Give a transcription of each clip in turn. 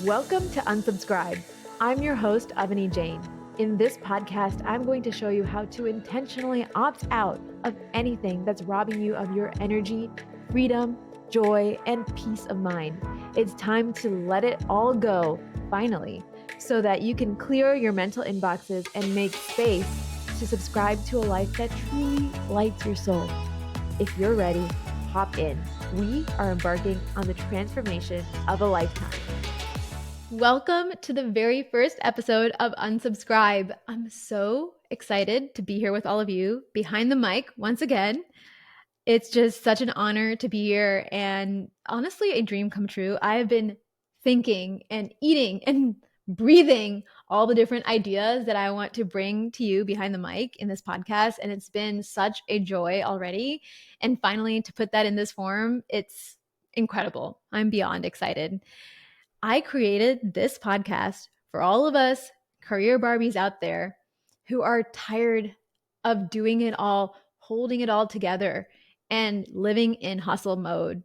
Welcome to Unsubscribe. I'm your host, Avani Jain. In this podcast, I'm going to show you how to intentionally opt out of anything that's robbing you of your energy, freedom, joy, and peace of mind. It's time to let it all go, finally, so that you can clear your mental inboxes and make space to subscribe to a life that truly lights your soul. If you're ready, hop in. We are embarking on the transformation of a lifetime. Welcome to the very first episode of Unsubscribe. I'm so excited to be here with all of you behind the mic once again. It's just such an honor to be here and honestly a dream come true. I've been thinking and eating and breathing all the different ideas that I want to bring to you behind the mic in this podcast, and it's been such a joy already. And finally, to put that in this form, it's incredible. I'm beyond excited. I created this podcast for all of us career Barbies out there who are tired of doing it all, holding it all together, and living in hustle mode.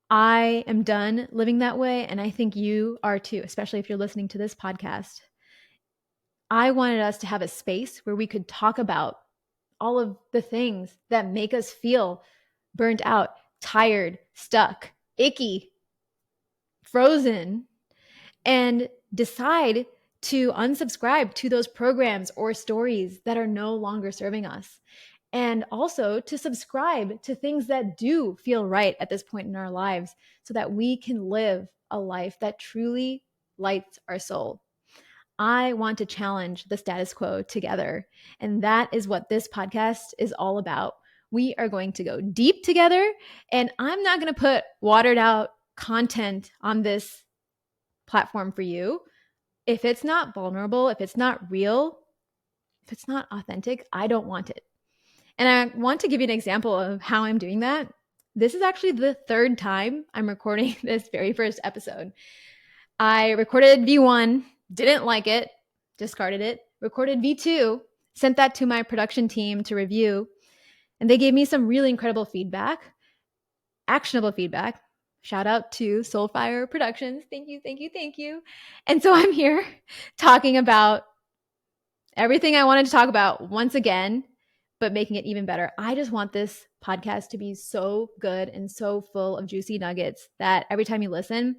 I am done living that way, and I think you are too, especially if you're listening to this podcast. I wanted us to have a space where we could talk about all of the things that make us feel burnt out, tired, stuck, icky, frozen, and decide to unsubscribe to those programs or stories that are no longer serving us. And also to subscribe to things that do feel right at this point in our lives so that we can live a life that truly lights our soul. I want to challenge the status quo together. And that is what this podcast is all about. We are going to go deep together, and I'm not going to put watered out content on this platform for you. If it's not vulnerable, if it's not real, if it's not authentic, I don't want it. And I want to give you an example of how I'm doing that. This is actually the third time I'm recording this very first episode. I recorded V1, didn't like it, discarded it, recorded V2, sent that to my production team to review, and they gave me some really incredible feedback, actionable feedback. Shout out to Soulfire Productions. Thank you, thank you, thank you. And so I'm here talking about everything I wanted to talk about once again, but making it even better. I just want this podcast to be so good and so full of juicy nuggets that every time you listen,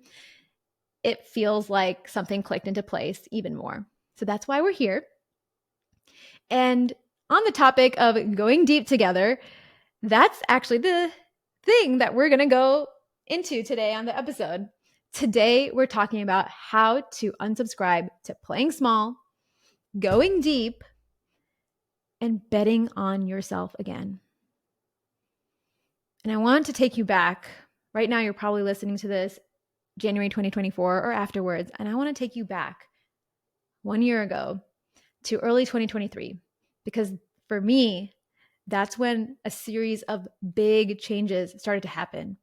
it feels like something clicked into place even more. So that's why we're here. And on the topic of going deep together, that's actually the thing that we're going to go into today on the episode. Today, we're talking about how to unsubscribe to playing small, going deep, and betting on yourself again. And I want to take you back. Right now, you're probably listening to this January 2024 or afterwards. And I want to take you back 1 year ago to early 2023, because for me, that's when a series of big changes started to happen.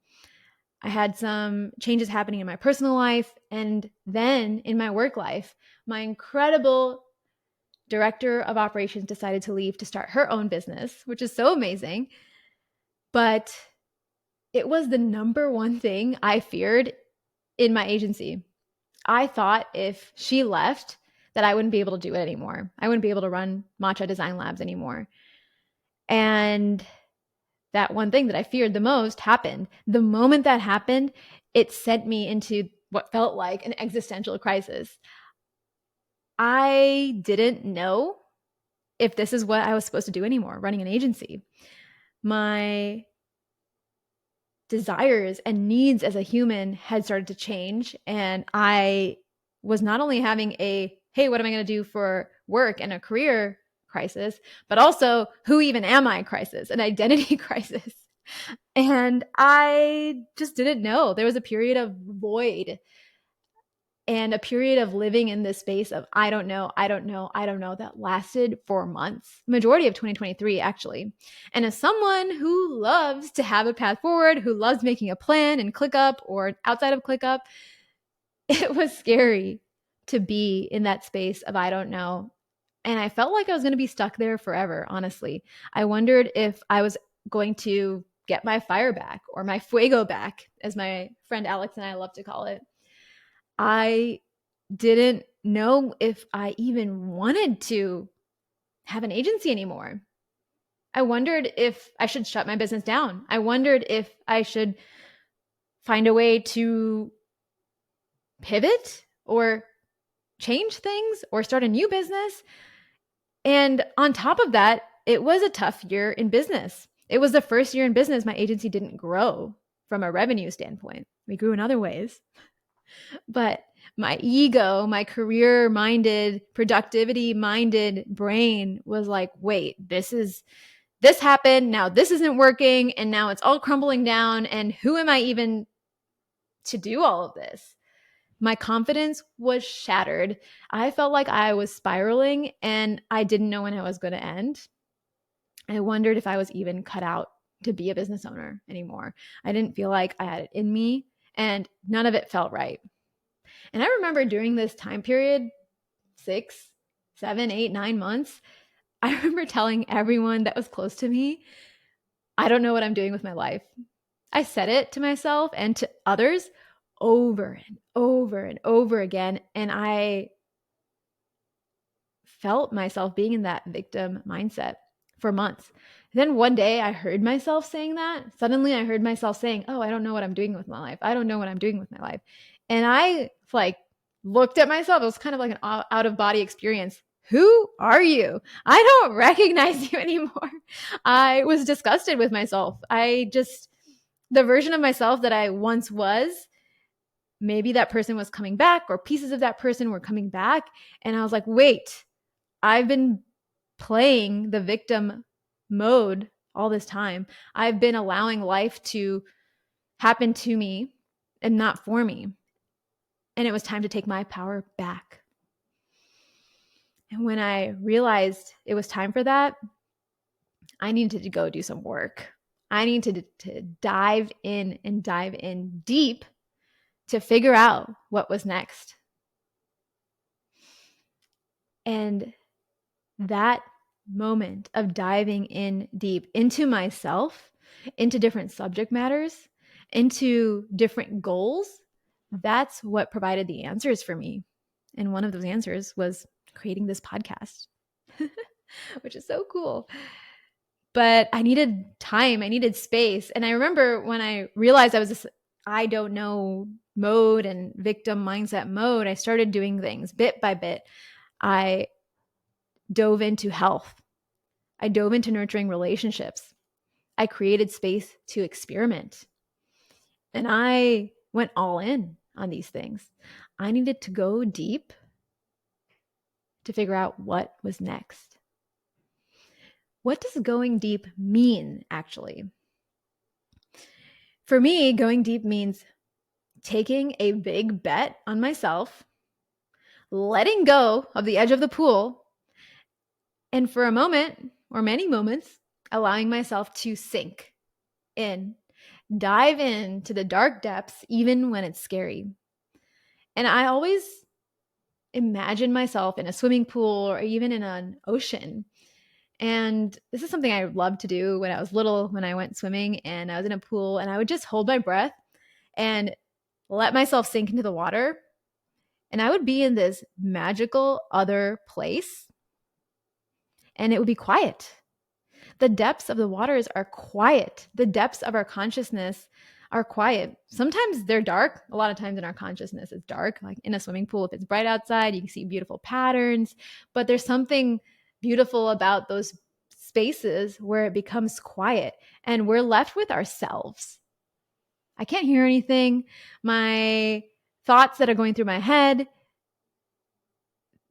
I had some changes happening in my personal life, and then in my work life. My incredible director of operations decided to leave to start her own business, which is so amazing. But it was the number one thing I feared in my agency. I thought if she left, that I wouldn't be able to do it anymore. I wouldn't be able to run Matcha Design Labs anymore. And that one thing that I feared the most happened. The moment that happened, it sent me into what felt like an existential crisis. I didn't know if this is what I was supposed to do anymore, running an agency. My desires and needs as a human had started to change. And I was not only having a, hey, what am I going to do for work and a career crisis, but also who even am I crisis, an identity crisis. And I just didn't know. There was a period of void and a period of living in this space of I don't know that lasted for months, majority of 2023 actually. And as someone who loves to have a path forward, who loves making a plan in ClickUp or outside of ClickUp, it was scary to be in that space of I don't know. And I felt like I was going to be stuck there forever, honestly. I wondered if I was going to get my fire back or my fuego back, as my friend Alex and I love to call it. I didn't know if I even wanted to have an agency anymore. I wondered if I should shut my business down. I wondered if I should find a way to pivot or change things or start a new business. And on top of that, it was a tough year in business. It was the first year in business my agency didn't grow from a revenue standpoint. We grew in other ways. But my ego, my career minded, productivity minded brain was like, wait, this happened. Now this isn't working. And now it's all crumbling down. And who am I even to do all of this? My confidence was shattered. I felt like I was spiraling and I didn't know when I was going to end. I wondered if I was even cut out to be a business owner anymore. I didn't feel like I had it in me and none of it felt right. And I remember during this time period, 6, 7, 8, 9 months, I remember telling everyone that was close to me, I don't know what I'm doing with my life. I said it to myself and to others over and over and over again. And I felt myself being in that victim mindset for months. Then one day I heard myself saying that. Suddenly I heard myself saying, oh, I don't know what I'm doing with my life. I don't know what I'm doing with my life. And I like looked at myself. It was kind of like an out of body experience. Who are you? I don't recognize you anymore. I was disgusted with myself. The version of myself that I once was, maybe that person was coming back or pieces of that person were coming back. And I was like, wait, I've been playing the victim mode all this time. I've been allowing life to happen to me and not for me. And it was time to take my power back. And when I realized it was time for that, I needed to go do some work. I needed to dive in and dive in deep to figure out what was next. And that moment of diving in deep into myself, into different subject matters, into different goals, that's what provided the answers for me. And one of those answers was creating this podcast, which is so cool. But I needed time, I needed space. And I remember when I realized I was this I don't know mode and victim mindset mode, I started doing things bit by bit. I dove into health. I dove into nurturing relationships. I created space to experiment. And I went all in on these things. I needed to go deep to figure out what was next. What does going deep mean, actually? For me, going deep means taking a big bet on myself, letting go of the edge of the pool, and for a moment or many moments, allowing myself to sink in, dive into the dark depths, even when it's scary. And I always imagine myself in a swimming pool or even in an ocean. And this is something I loved to do when I was little, when I went swimming and I was in a pool, and I would just hold my breath and let myself sink into the water. And I would be in this magical other place, and it would be quiet. The depths of the waters are quiet. The depths of our consciousness are quiet. Sometimes they're dark. A lot of times in our consciousness, it's dark. Like in a swimming pool, if it's bright outside, you can see beautiful patterns. But there's something beautiful about those spaces where it becomes quiet and we're left with ourselves. I can't hear anything. My thoughts that are going through my head,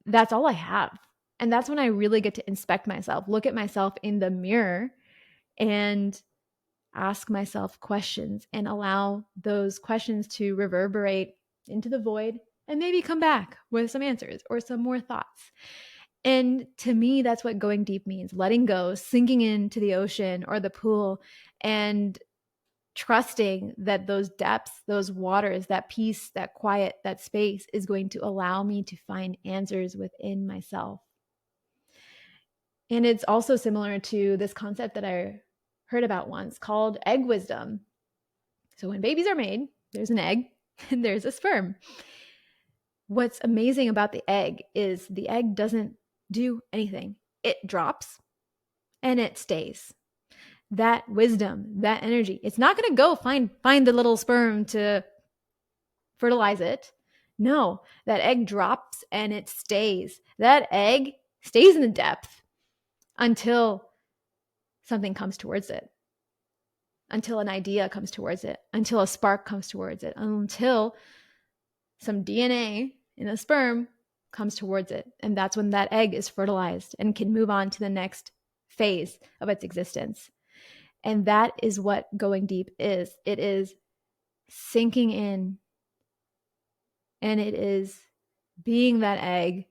that's all I have. And that's when I really get to inspect myself, look at myself in the mirror and ask myself questions and allow those questions to reverberate into the void and maybe come back with some answers or some more thoughts. And to me, that's what going deep means, letting go, sinking into the ocean or the pool and trusting that those depths, those waters, that peace, that quiet, that space is going to allow me to find answers within myself. And it's also similar to this concept that I heard about once called egg wisdom. So when babies are made, there's an egg and there's a sperm. what's amazing about the egg is the egg doesn't do anything. It drops and it stays. That wisdom, that energy, it's not going to go find the little sperm to fertilize it. No, that egg drops and it stays. That egg stays in the depth until something comes towards it, until an idea comes towards it, until a spark comes towards it, until some DNA in a sperm comes towards it. And that's when that egg is fertilized and can move on to the next phase of its existence. And that is what going deep is. It is sinking in, and it is being that egg,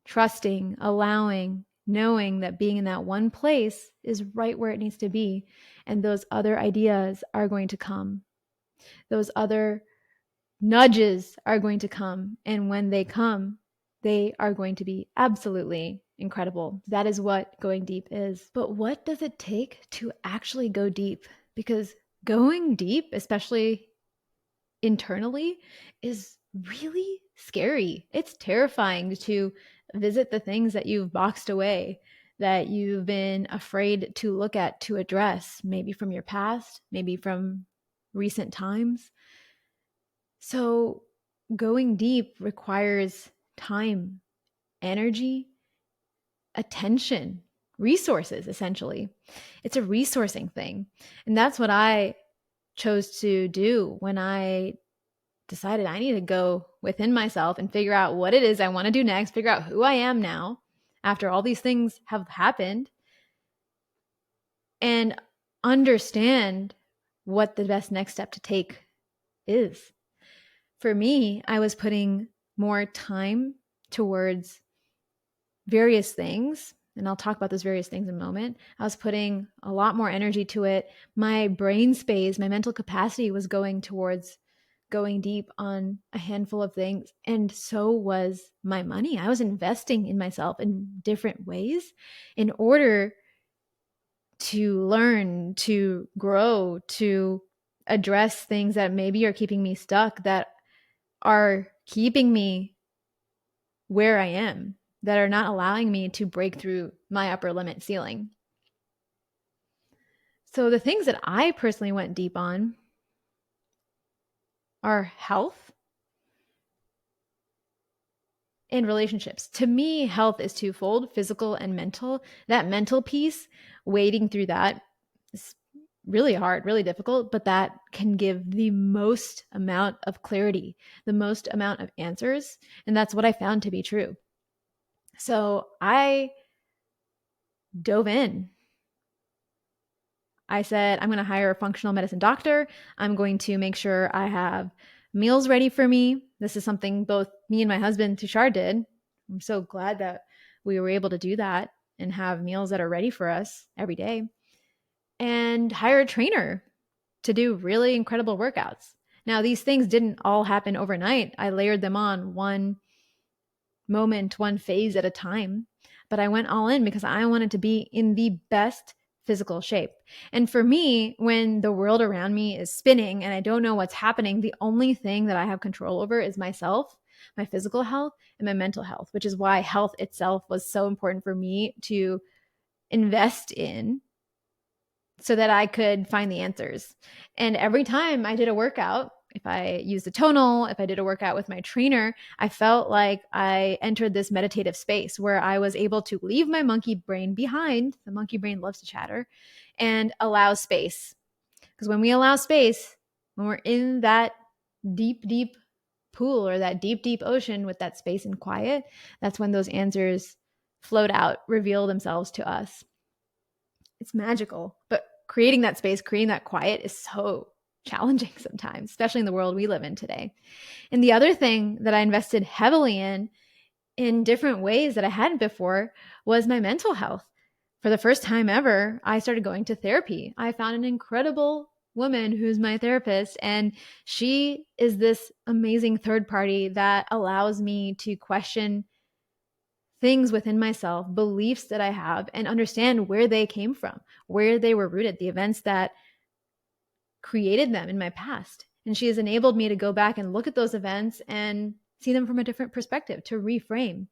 trusting, allowing, knowing that being in that one place is right where it needs to be. And those other ideas are going to come. Those other nudges are going to come. And when they come, they are going to be absolutely incredible. That is what going deep is. But what does it take to actually go deep? Because going deep, especially internally, is really scary. It's terrifying to visit the things that you've boxed away, that you've been afraid to look at, to address, maybe from your past, maybe from recent times. So going deep requires time, energy, attention, resources, essentially. It's a resourcing thing. And that's what I chose to do when I decided I need to go within myself and figure out what it is I want to do next, figure out who I am now after all these things have happened, and understand what the best next step to take is. For me, I was putting more time towards various things, and I'll talk about those various things in a moment. I was putting a lot more energy to it. My brain space, my mental capacity was going towards going deep on a handful of things. And so was my money. I was investing in myself in different ways in order to learn, to grow, to address things that maybe are keeping me stuck, that are keeping me where I am, that are not allowing me to break through my upper limit ceiling. So the things that I personally went deep on are health and relationships. To me, health is twofold, physical and mental. That mental piece, wading through that is really hard, really difficult, but that can give the most amount of clarity, the most amount of answers. And that's what I found to be true. So I dove in. I said, I'm going to hire a functional medicine doctor. I'm going to make sure I have meals ready for me. This is something both me and my husband, Tushar, did. I'm so glad that we were able to do that and have meals that are ready for us every day. And hire a trainer to do really incredible workouts. Now, these things didn't all happen overnight. I layered them on one moment, one phase at a time. But I went all in because I wanted to be in the best physical shape. And for me, when the world around me is spinning and I don't know what's happening, the only thing that I have control over is myself, my physical health, and my mental health, which is why health itself was so important for me to invest in so that I could find the answers. And every time I did a workout, if I used a tonal, if I did a workout with my trainer, I felt like I entered this meditative space where I was able to leave my monkey brain behind. The monkey brain loves to chatter, and allow space. Because when we allow space, when we're in that deep, deep pool or that deep, deep ocean with that space and quiet, that's when those answers float out, reveal themselves to us. It's magical, but creating that space, creating that quiet is so challenging sometimes, especially in the world we live in today. And the other thing that I invested heavily in different ways that I hadn't before, was my mental health. For the first time ever, I started going to therapy. I found an incredible woman who's my therapist, and she is this amazing third party that allows me to question things within myself, beliefs that I have, and understand where they came from, where they were rooted, the events that created them in my past. And she has enabled me to go back and look at those events and see them from a different perspective, to reframe.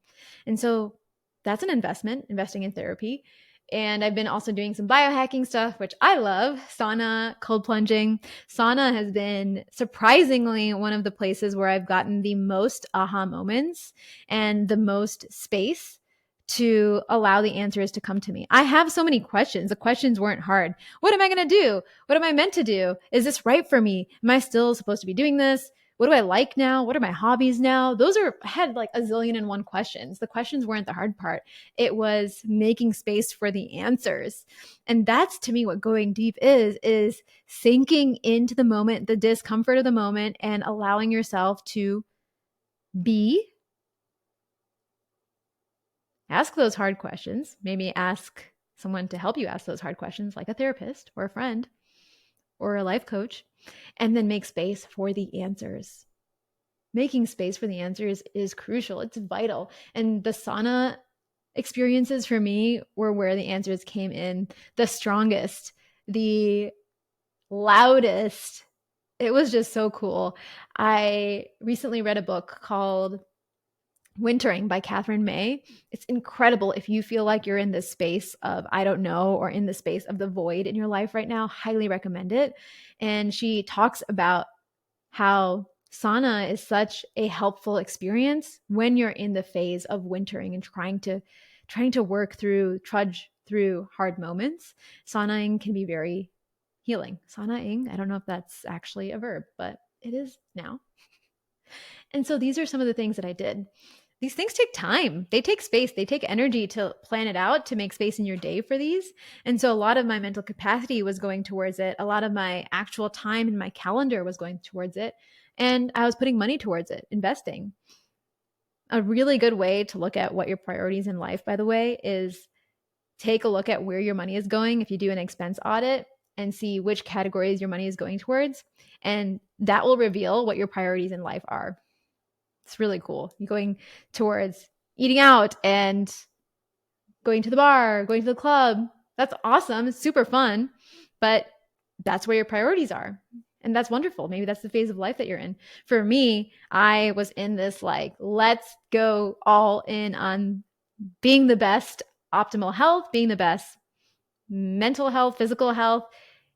And so that's an investment, investing in therapy. And I've been also doing some biohacking stuff, which I love. Sauna, cold plunging. Sauna has been surprisingly one of the places where I've gotten the most aha moments and the most space to allow the answers to come to me. I have so many questions. The questions weren't hard. What am I going to do? What am I meant to do? Is this right for me? Am I still supposed to be doing this? What do I like now? What are my hobbies now? I had like a zillion and one questions. The questions weren't the hard part. It was making space for the answers. And that's to me what going deep is sinking into the moment, the discomfort of the moment, and allowing yourself to be, ask those hard questions, maybe ask someone to help you ask those hard questions, like a therapist or a friend or a life coach, and then make space for the answers. Making space for the answers is crucial. It's vital. And the sauna experiences for me were where the answers came in the strongest, the loudest. It was just so cool. I recently read a book called Wintering by Katherine May. It's incredible. If you feel like you're in this space of I don't know, or in the space of the void in your life right now, highly recommend it. And she talks about how sauna is such a helpful experience when you're in the phase of wintering and trying to work through, trudge through hard moments. Saunaing can be very healing. Saunaing, I don't know if that's actually a verb, but it is now. And so these are some of the things that I did. These things take time. They take space. They take energy to plan it out, to make space in your day for these. And so a lot of my mental capacity was going towards it. A lot of my actual time in my calendar was going towards it. And I was putting money towards it, investing. A really good way to look at what your priorities in life, by the way, is take a look at where your money is going. If you do an expense audit and see which categories your money is going towards, and that will reveal what your priorities in life are. It's really cool. You're going towards eating out and going to the bar, going to the club. That's awesome. It's super fun, but that's where your priorities are. And that's wonderful. Maybe that's the phase of life that you're in. For me, I was in this like, let's go all in on being the best optimal health, being the best mental health, physical health.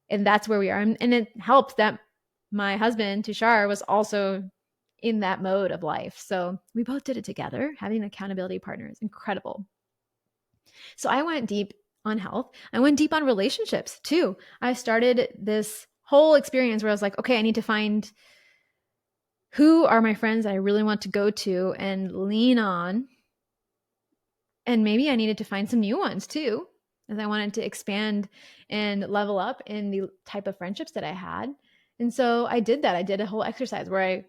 And that's where we are. And it helped that my husband, Tushar, was also in that mode of life. So we both did it together. Having an accountability partner is incredible. So I went deep on health. I went deep on relationships too. I started this whole experience where I was like, okay, I need to find who are my friends that I really want to go to and lean on. And maybe I needed to find some new ones too, as I wanted to expand and level up in the type of friendships that I had. And so I did that. I did a whole exercise where I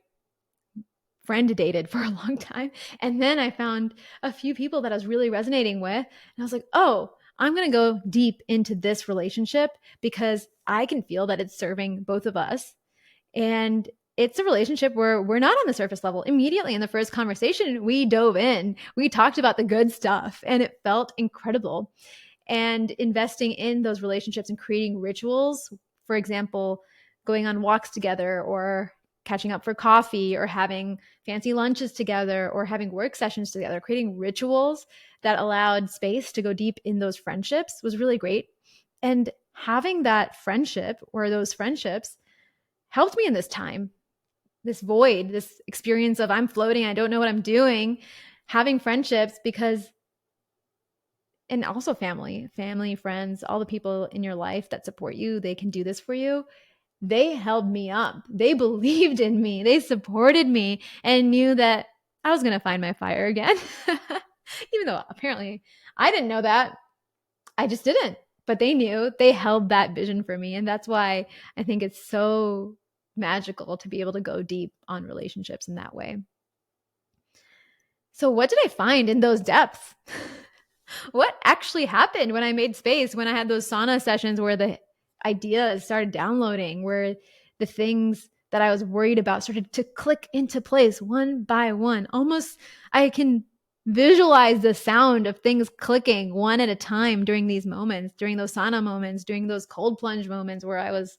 friend dated for a long time. And then I found a few people that I was really resonating with. And I was like, oh, I'm going to go deep into this relationship because I can feel that it's serving both of us. And it's a relationship where we're not on the surface level. Immediately in the first conversation, we dove in. We talked about the good stuff and it felt incredible. And investing in those relationships and creating rituals, for example, going on walks together or catching up for coffee or having fancy lunches together or having work sessions together, creating rituals that allowed space to go deep in those friendships was really great. And having that friendship or those friendships helped me in this time, this void, this experience of I'm floating, I don't know what I'm doing, having friendships because, and also family, friends, all the people in your life that support you, they can do this for you. They held me up. They believed in me. They supported me and knew that I was going to find my fire again. Even though apparently I didn't know that. I just didn't. But they knew. They held that vision for me. And that's why I think it's so magical to be able to go deep on relationships in that way. So what did I find in those depths? What actually happened when I made space, when I had those sauna sessions where the ideas started downloading, where the things that I was worried about started to click into place one by one? Almost I can visualize the sound of things clicking one at a time during these moments, during those sauna moments, during those cold plunge moments where I was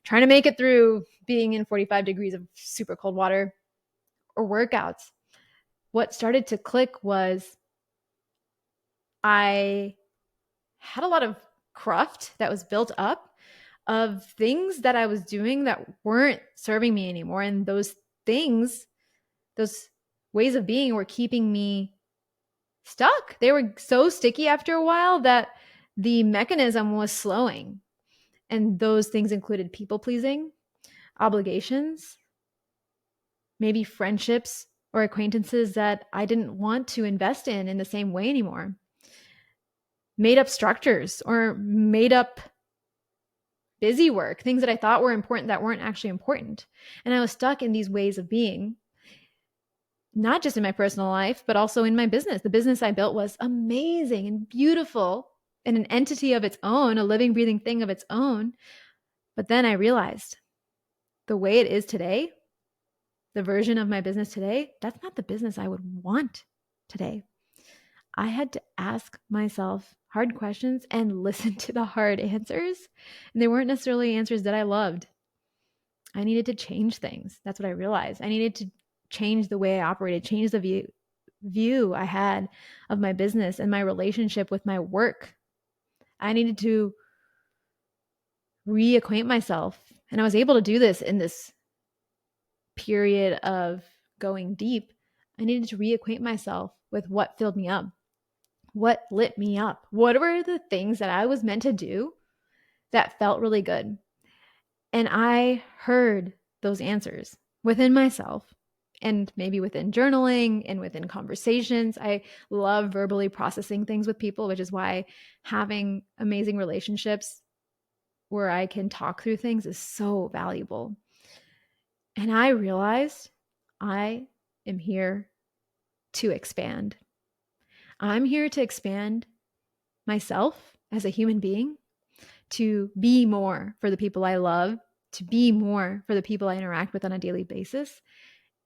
trying to make it through being in 45 degrees of super cold water, or workouts. What started to click was I had a lot of cruft that was built up of things that I was doing that weren't serving me anymore. And those things, those ways of being were keeping me stuck. They were so sticky after a while that the mechanism was slowing. And those things included people pleasing, obligations, maybe friendships or acquaintances that I didn't want to invest in the same way anymore. Made up structures or made up busy work, things that I thought were important that weren't actually important. And I was stuck in these ways of being, not just in my personal life, but also in my business. The business I built was amazing and beautiful and an entity of its own, a living, breathing thing of its own. But then I realized the way it is today, the version of my business today, that's not the business I would want today. I had to ask myself hard questions and listen to the hard answers. And they weren't necessarily answers that I loved. I needed to change things. That's what I realized. I needed to change the way I operated, change the view I had of my business and my relationship with my work. I needed to reacquaint myself. And I was able to do this in this period of going deep. I needed to reacquaint myself with what filled me up, what lit me up, what were the things that I was meant to do that felt really good. And I heard those answers within myself and maybe within journaling and within conversations. I love verbally processing things with people, which is why having amazing relationships where I can talk through things is so valuable. And I realized I am here to expand. I'm here to expand myself as a human being, to be more for the people I love, to be more for the people I interact with on a daily basis.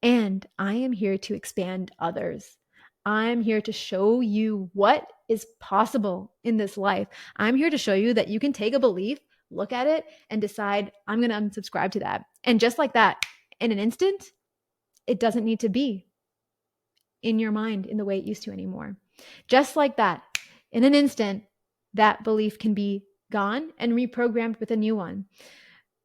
And I am here to expand others. I'm here to show you what is possible in this life. I'm here to show you that you can take a belief, look at it, and decide, I'm going to unsubscribe to that. And just like that, in an instant, it doesn't need to be in your mind in the way it used to anymore. Just like that, in an instant, that belief can be gone and reprogrammed with a new one.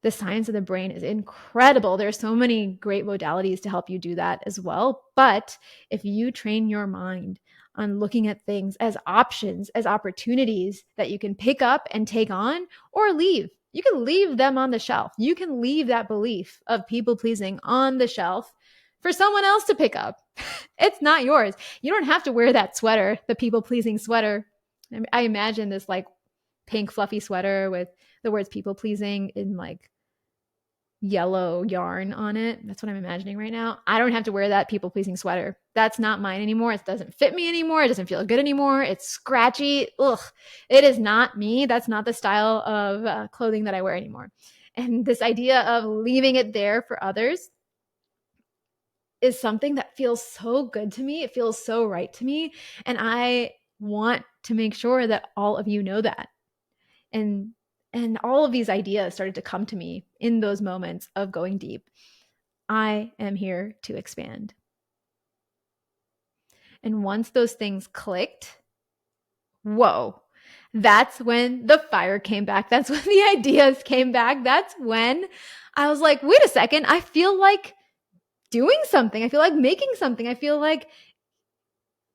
The science of the brain is incredible. There are so many great modalities to help you do that as well. But if you train your mind on looking at things as options, as opportunities that you can pick up and take on or leave, you can leave them on the shelf. You can leave that belief of people pleasing on the shelf for someone else to pick up. It's not yours. You don't have to wear that sweater, the people pleasing sweater. I imagine this like pink fluffy sweater with the words people pleasing in like yellow yarn on it. That's what I'm imagining right now. I don't have to wear that people pleasing sweater. That's not mine anymore. It doesn't fit me anymore. It doesn't feel good anymore. It's scratchy. Ugh. It is not me. That's not the style of clothing that I wear anymore. And this idea of leaving it there for others is something that feels so good to me. It feels so right to me. And I want to make sure that all of you know that. And all of these ideas started to come to me in those moments of going deep. I am here to expand. And once those things clicked, whoa, that's when the fire came back. That's when the ideas came back. That's when I was like, wait a second, I feel like doing something. I feel like making something. I feel like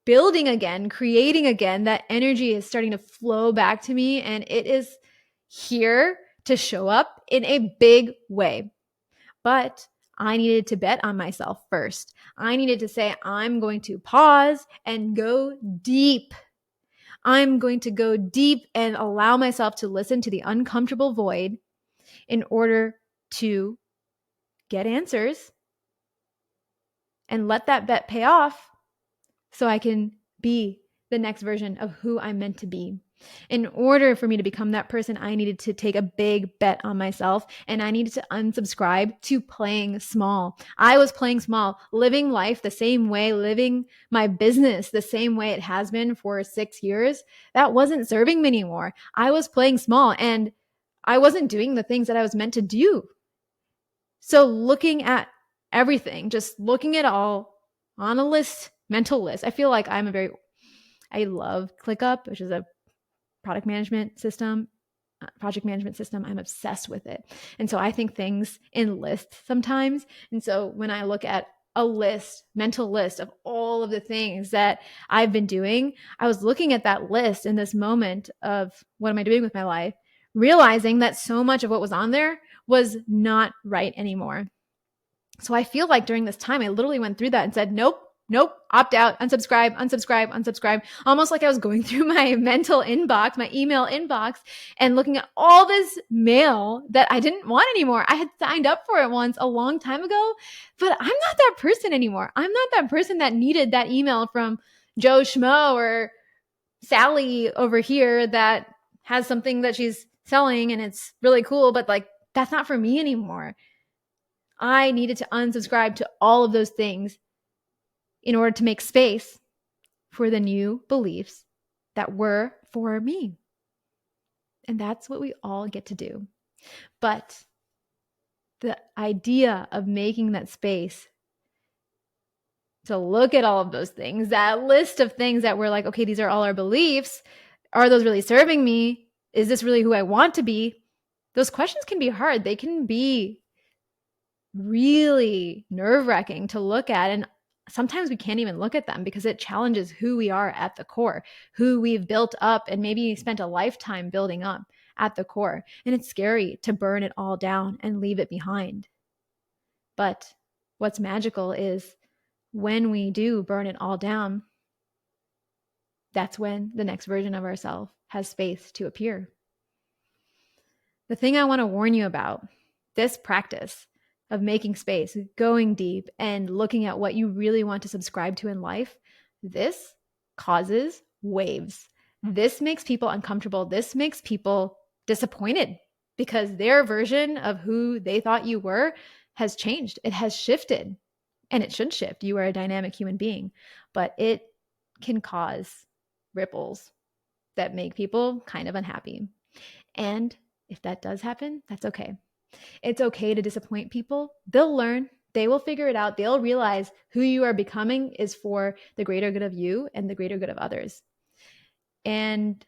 building again, creating again. That energy is starting to flow back to me, and it is here to show up in a big way. But I needed to bet on myself first. I needed to say, I'm going to pause and go deep. I'm going to go deep and allow myself to listen to the uncomfortable void in order to get answers and let that bet pay off so I can be the next version of who I'm meant to be. In order for me to become that person, I needed to take a big bet on myself, and I needed to unsubscribe to playing small. I was playing small, living life the same way, living my business the same way it has been for 6 years. That wasn't serving me anymore. I was playing small, and I wasn't doing the things that I was meant to do. So looking at everything, just looking at all on a list, mental list. I feel like I love ClickUp, which is a project management system. I'm obsessed with it. And so I think things in lists sometimes. And so when I look at a list, mental list of all of the things that I've been doing, I was looking at that list in this moment of what am I doing with my life, realizing that so much of what was on there was not right anymore. So I feel like during this time, I literally went through that and said, nope, opt out, unsubscribe, almost like I was going through my mental inbox, my email inbox, and looking at all this mail that I didn't want anymore. I had signed up for it once a long time ago, but I'm not that person anymore. I'm not that person that needed that email from Joe Schmo or Sally over here that has something that she's selling and it's really cool, but like, that's not for me anymore. I needed to unsubscribe to all of those things in order to make space for the new beliefs that were for me. And that's what we all get to do. But the idea of making that space to look at all of those things, that list of things that we're like, okay, these are all our beliefs. Are those really serving me? Is this really who I want to be? Those questions can be hard. They can be really nerve-wracking to look at. And sometimes we can't even look at them because it challenges who we are at the core, who we've built up and maybe spent a lifetime building up at the core. And it's scary to burn it all down and leave it behind. But what's magical is when we do burn it all down, that's when the next version of ourselves has space to appear. The thing I want to warn you about, this practice of making space, going deep, and looking at what you really want to subscribe to in life, this causes waves. This makes people uncomfortable. This makes people disappointed because their version of who they thought you were has changed. It has shifted, and it should shift. You are a dynamic human being, but it can cause ripples that make people kind of unhappy. And if that does happen, that's okay. It's okay to disappoint people. They'll learn. They will figure it out. They'll realize who you are becoming is for the greater good of you and the greater good of others. And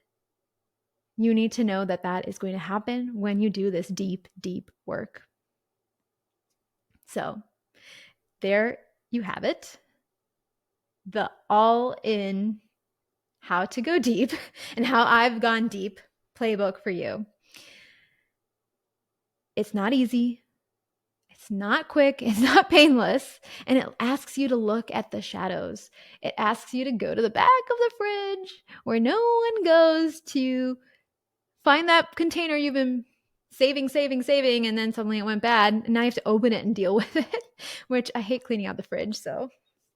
you need to know that that is going to happen when you do this deep, deep work. So there you have it. The all-in how to go deep and how I've gone deep playbook for you. It's not easy. It's not quick. It's not painless. And it asks you to look at the shadows. It asks you to go to the back of the fridge where no one goes to find that container you've been saving, and then suddenly it went bad. And now you have to open it and deal with it, which I hate cleaning out the fridge. So,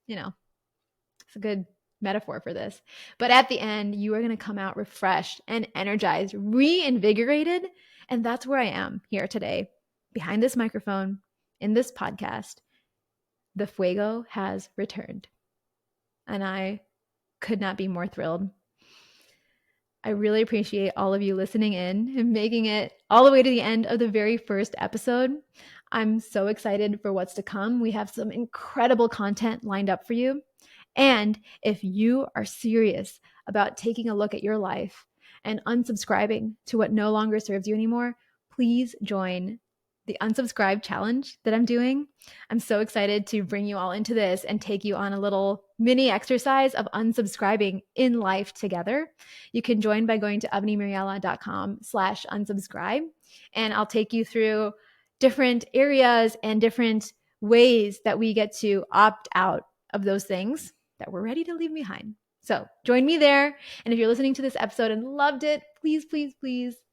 it's a good metaphor for this. But at the end, you are going to come out refreshed and energized, reinvigorated. And that's where I am here today, behind this microphone, in this podcast. The fuego has returned. And I could not be more thrilled. I really appreciate all of you listening in and making it all the way to the end of the very first episode. I'm so excited for what's to come. We have some incredible content lined up for you. And if you are serious about taking a look at your life and unsubscribing to what no longer serves you anymore, please join the unsubscribe challenge that I'm doing. I'm so excited to bring you all into this and take you on a little mini exercise of unsubscribing in life together. You can join by going to avanimariella.com/unsubscribe, and I'll take you through different areas and different ways that we get to opt out of those things that we're ready to leave behind. So join me there. And if you're listening to this episode and loved it, please,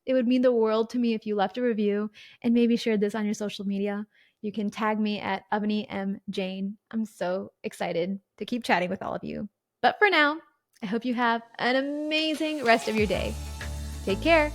it would mean the world to me if you left a review and maybe shared this on your social media. You can tag me at Avani M. Jane. I'm so excited to keep chatting with all of you. But for now, I hope you have an amazing rest of your day. Take care.